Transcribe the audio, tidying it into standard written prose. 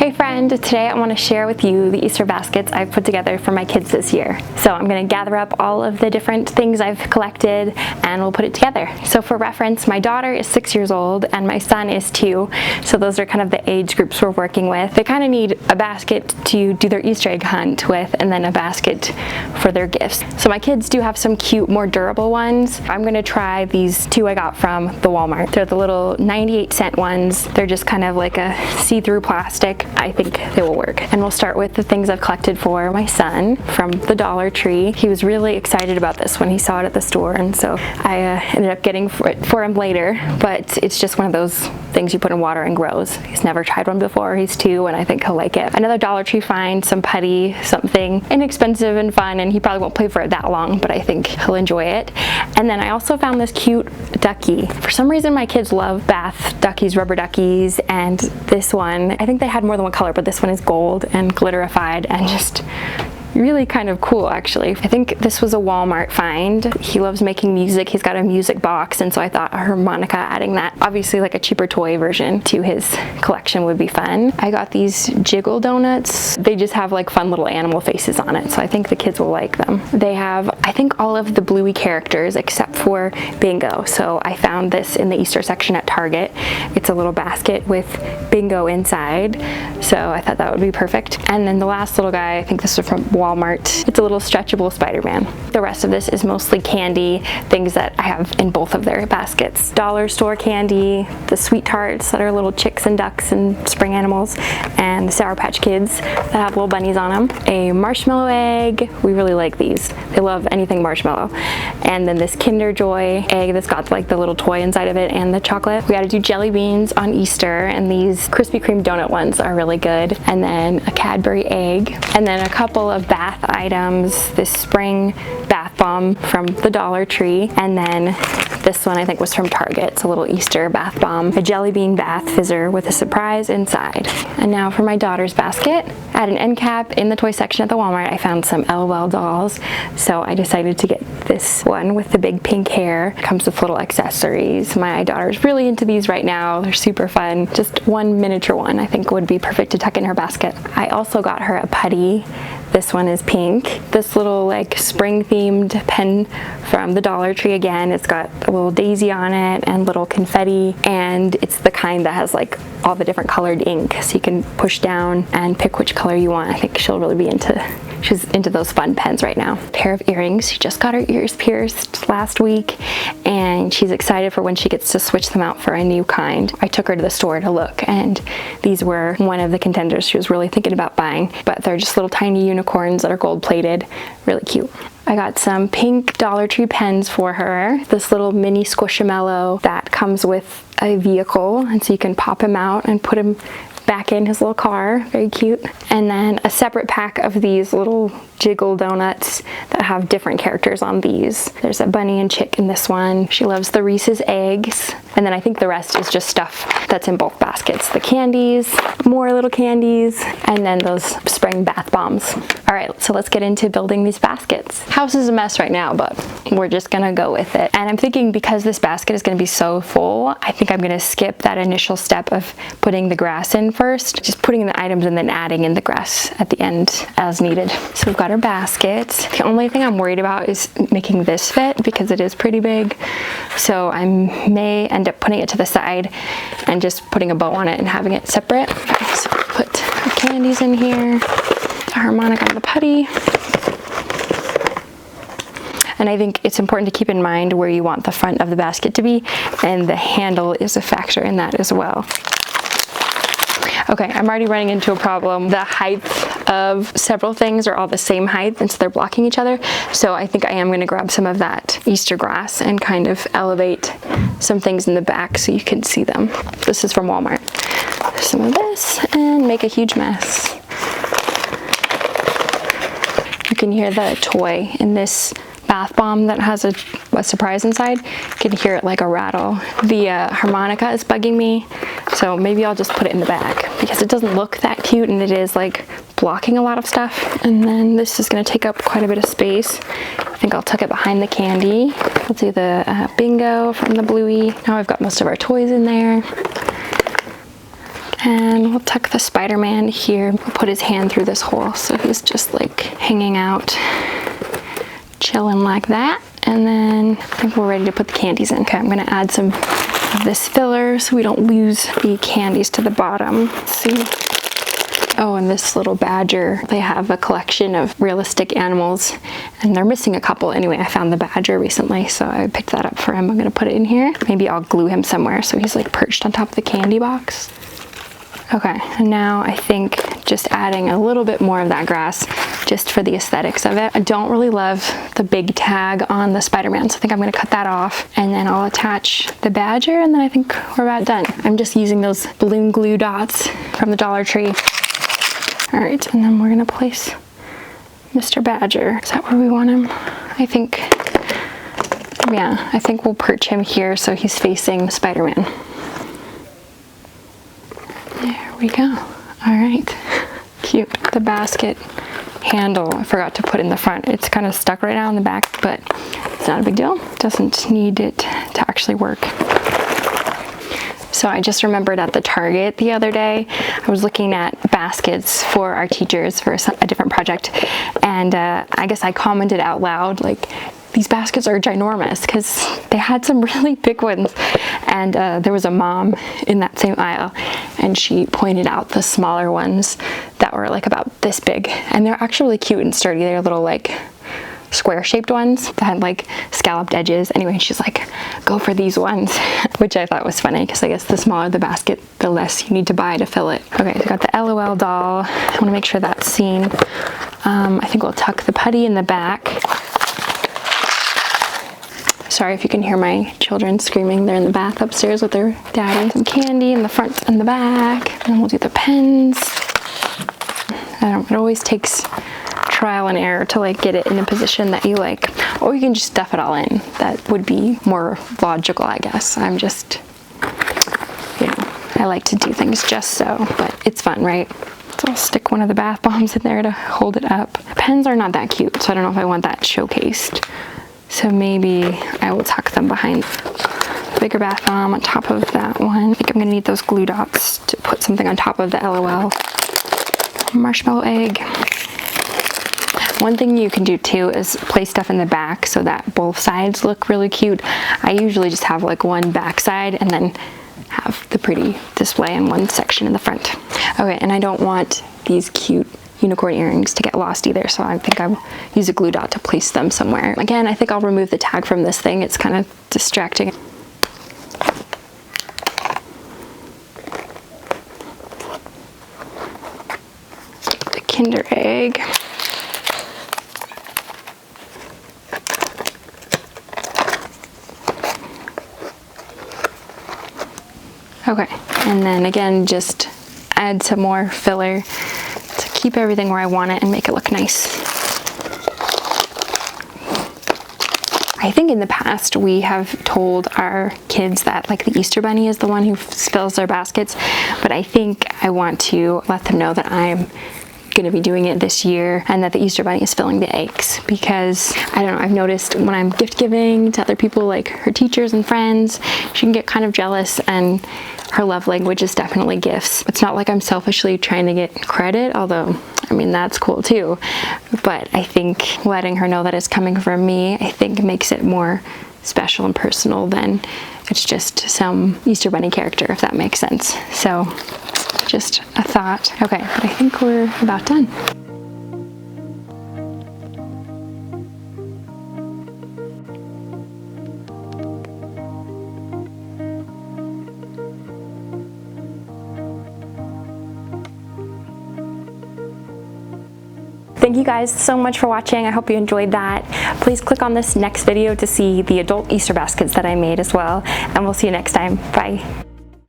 Hey friend, today I want to share with you the Easter baskets I've put together for my kids this year. So I'm going to gather up all of the different things I've collected and we'll put it together. So for reference, my daughter is 6 years old and my son is 2. So those are kind of the age groups we're working with. They kind of need a basket to do their Easter egg hunt with and then a basket for their gifts. So my kids do have some cute, more durable ones. I'm going to try these 2 I got from the Walmart. They're the little 98-cent ones. They're just kind of like a see-through plastic. I think they will work. And we'll start with the things I've collected for my son from the Dollar Tree. He was really excited about this when he saw it at the store, and so I ended up getting it for him later, but it's just one of those things you put in water and grows. He's never tried one before. He's 2 and I think he'll like it. Another Dollar Tree find, some putty, something inexpensive and fun, and he probably won't play for it that long, but I think he'll enjoy it. And then I also found this cute ducky. For some reason my kids love bath duckies, rubber duckies, and this one, I think they had more than one color, but this one is gold and glitterified and just really kind of cool actually. I think this was a Walmart find. He loves making music. He's got a music box, and so I thought a harmonica, adding that, obviously like a cheaper toy version to his collection, would be fun. I got these jiggle donuts. They just have like fun little animal faces on it, so I think the kids will like them. They have, I think, all of the Bluey characters except for Bingo. So I found this in the Easter section at Target. It's a little basket with Bingo inside, so I thought that would be perfect. And then the last little guy, I think this was from Walmart. It's a little stretchable Spider-Man. The rest of this is mostly candy, things that I have in both of their baskets. Dollar store candy, the Sweet Tarts that are little chicks and ducks and spring animals, and the Sour Patch Kids that have little bunnies on them. A marshmallow egg, we really like these. They love anything marshmallow. And then this Kinder Joy egg that's got like the little toy inside of it and the chocolate. We gotta do jelly beans on Easter, and these Krispy Kreme donut ones are really good. And then a Cadbury egg, and then a couple of bath items, this spring bath bomb from the Dollar Tree, and then this one I think was from Target. It's a little Easter bath bomb, a jelly bean bath fizzer with a surprise inside. And now for my daughter's basket. At an end cap in the toy section at the Walmart, I found some LOL dolls, so I decided to get this one with the big pink hair. It comes with little accessories. My daughter's really into these right now. They're super fun. Just one miniature one I think would be perfect to tuck in her basket. I also got her a putty. This one is pink. This little like spring themed pen from the Dollar Tree again. It's got a little daisy on it and little confetti, and it's the kind that has like all the different colored ink, so you can push down and pick which color you want. I think she'll really be she's into those fun pens right now. Pair of earrings. She just got her ears pierced last week and she's excited for when she gets to switch them out for a new kind. I took her to the store to look, and these were one of the contenders she was really thinking about buying, but they're just little tiny unicorns that are gold plated. Really cute. I got some pink Dollar Tree pens for her. This little mini Squishamallow that comes with a vehicle, and so you can pop him out and put him back in his little car. Very cute. And then a separate pack of these little jiggle donuts that have different characters on these. There's a bunny and chick in this one. She loves the Reese's eggs. And then I think the rest is just stuff that's in both baskets. The candies, more little candies, and then those spring bath bombs. All right, so let's get into building these baskets. House is a mess right now, but we're just gonna go with it. And I'm thinking because this basket is gonna be so full, I think I'm gonna skip that initial step of putting the grass in first, just putting in the items and then adding in the grass at the end as needed. So we've got our basket. The only thing I'm worried about is making this fit because it is pretty big. So I may end up putting it to the side and just putting a bow on it and having it separate. Okay, so put the candies in here, the harmonica on the putty. And I think it's important to keep in mind where you want the front of the basket to be, and the handle is a factor in that as well. Okay, I'm already running into a problem. The height of several things are all the same height, and so they're blocking each other. So I think I am gonna grab some of that Easter grass and kind of elevate some things in the back so you can see them. This is from Walmart. Some of this and make a huge mess. You can hear the toy in this bath bomb that has a surprise inside. You can hear it like a rattle. The harmonica is bugging me, so maybe I'll just put it in the back because it doesn't look that cute and it is like blocking a lot of stuff. And then this is going to take up quite a bit of space. I think I'll tuck it behind the candy. We'll do the Bingo from the Bluey. Now I've got most of our toys in there. And we'll tuck the Spider-Man here. We'll put his hand through this hole so he's just like hanging out, chilling like that. And then I think we're ready to put the candies in. Okay, I'm gonna add some of this filler so we don't lose the candies to the bottom. Let's see. Oh, and this little badger, they have a collection of realistic animals and they're missing a couple. Anyway, I found the badger recently, so I picked that up for him. I'm gonna put it in here. Maybe I'll glue him somewhere so he's like perched on top of the candy box. Okay, and now I think just adding a little bit more of that grass just for the aesthetics of it. I don't really love the big tag on the Spider-Man, so I think I'm gonna cut that off, and then I'll attach the badger, and then I think we're about done. I'm just using those balloon glue dots from the Dollar Tree. All right, and then we're gonna place Mr. Badger. Is that where we want him? I think, yeah, I think we'll perch him here so he's facing Spider-Man. There we go. All right, cute. The basket handle, I forgot to put in the front. It's kind of stuck right now in the back, but it's not a big deal. Doesn't need it to actually work. So I just remembered at the Target the other day, I was looking at baskets for our teachers for a different project, and I guess I commented out loud, like, these baskets are ginormous, because they had some really big ones. And there was a mom in that same aisle, and she pointed out the smaller ones that were like about this big, and they're actually really cute and sturdy. They're little like square shaped ones that had like scalloped edges. Anyway, she's like, go for these ones, which I thought was funny because I guess the smaller the basket, the less you need to buy to fill it. Okay, so I got the LOL doll. I want to make sure that's seen. I think we'll tuck the putty in the back. Sorry if you can hear my children screaming. They're in the bath upstairs with their daddy. Some candy in the front and the back. And then we'll do the pens. It always takes trial and error to like get it in a position that you like, or you can just stuff it all in. That would be more logical, I guess. I'm just, you know, I like to do things just so, but it's fun, right? So I'll stick one of the bath bombs in there to hold it up. Pens are not that cute, so I don't know if I want that showcased. So maybe I will tuck them behind the bigger bath bomb on top of that one. I think I'm gonna need those glue dots to put something on top of the LOL. Marshmallow egg. One thing you can do too is place stuff in the back so that both sides look really cute. I usually just have like one back side and then have the pretty display in one section in the front. Okay, and I don't want these cute unicorn earrings to get lost either, so I think I'll use a glue dot to place them somewhere. Again, I think I'll remove the tag from this thing. It's kind of distracting. The Kinder Egg. Okay, and then again, just add some more filler to keep everything where I want it and make it look nice. I think in the past we have told our kids that like the Easter Bunny is the one who fills their baskets, but I think I want to let them know that I'm going to be doing it this year and that the Easter Bunny is filling the eggs, because I don't know, I've noticed when I'm gift giving to other people, like her teachers and friends, she can get kind of jealous, and her love language is definitely gifts. It's not like I'm selfishly trying to get credit, although I mean that's cool too, but I think letting her know that it's coming from me, I think makes it more special and personal than it's just some Easter Bunny character, if that makes sense. So just a thought. Okay, but I think we're about done. Thank you guys so much for watching. I hope you enjoyed that. Please click on this next video to see the adult Easter baskets that I made as well, and we'll see you next time. Bye.